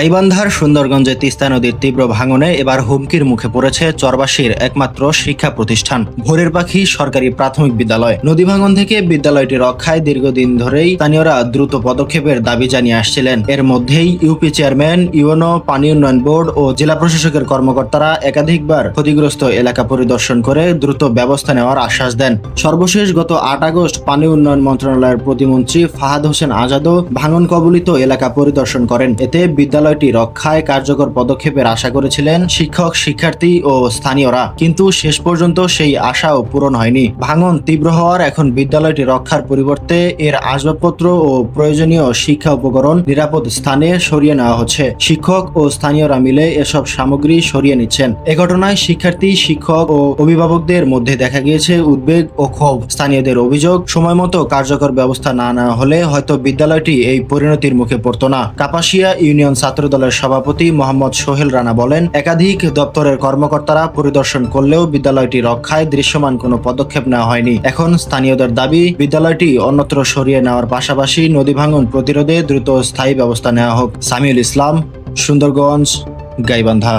গাইবান্ধার সুন্দরগঞ্জে তিস্তা নদীর তীব্র ভাঙনে এবার হুমকির মুখে পড়েছে চরবাসীর একমাত্র শিক্ষা প্রতিষ্ঠান ভোরের পাখি সরকারি প্রাথমিক বিদ্যালয়। নদী ভাঙন থেকে বিদ্যালয়টি রক্ষায় দীর্ঘদিন ধরেই স্থানীয়রা দ্রুত পদক্ষেপের দাবি জানিয়ে আসছিলেন। এর মধ্যেই ইউপি চেয়ারম্যান, ইউএনও, পানি উন্নয়ন বোর্ড ও জেলা প্রশাসকের কর্মকর্তারা একাধিকবার ক্ষতিগ্রস্ত এলাকা পরিদর্শন করে দ্রুত ব্যবস্থা নেওয়ার আশ্বাস দেন। সর্বশেষ গত ৮ আগস্ট পানি উন্নয়ন মন্ত্রণালয়ের প্রতিমন্ত্রী ফাহাদ হোসেন আজাদও ভাঙন কবলিত এলাকা পরিদর্শন করেন। এতে বিদ্যালয়টি রক্ষায় কার্যকর পদক্ষেপের আশা করেছিলেন শিক্ষক, শিক্ষার্থী ও স্থানীয়রা, কিন্তু শেষ পর্যন্ত সেই আশাও পূরণ হয়নি। ভাঙন তীব্র হওয়ার এখন বিদ্যালয়টি রক্ষার পরিবর্তে এর আসবাবপত্র ও প্রয়োজনীয় শিক্ষা উপকরণ নিরাপদ স্থানে সরিয়ে নেওয়া হচ্ছে। শিক্ষক ও স্থানীয়রা মিলে এসব সামগ্রী সরিয়ে নিচ্ছেন। এ ঘটনায় শিক্ষার্থী, শিক্ষক ও অভিভাবকদের মধ্যে দেখা গিয়েছে উদ্বেগ ও ক্ষোভ। স্থানীয়দের অভিযোগ, সময়মতো কার্যকর ব্যবস্থা না নেওয়া হলে হয়তো বিদ্যালয়টি এই পরিণতির মুখে পড়তো না। কাপাসিয়া ইউনিয়ন ছাত্র দলের সভাপতি মোহাম্মদ সোহেল রানা বলেন, একাধিক দপ্তরের কর্মকর্তারা পরিদর্শন করলেও বিদ্যালয়টি রক্ষায় দৃশ্যমান কোনো পদক্ষেপ নেওয়া হয়নি। এখন স্থানীয়দের দাবি, বিদ্যালয়টি অন্যত্র সরিয়ে নেওয়ার পাশাপাশি নদী ভাঙন প্রতিরোধে দ্রুত স্থায়ী ব্যবস্থা নেওয়া হোক। সামিউল ইসলাম, সুন্দরগঞ্জ, গাইবান্ধা।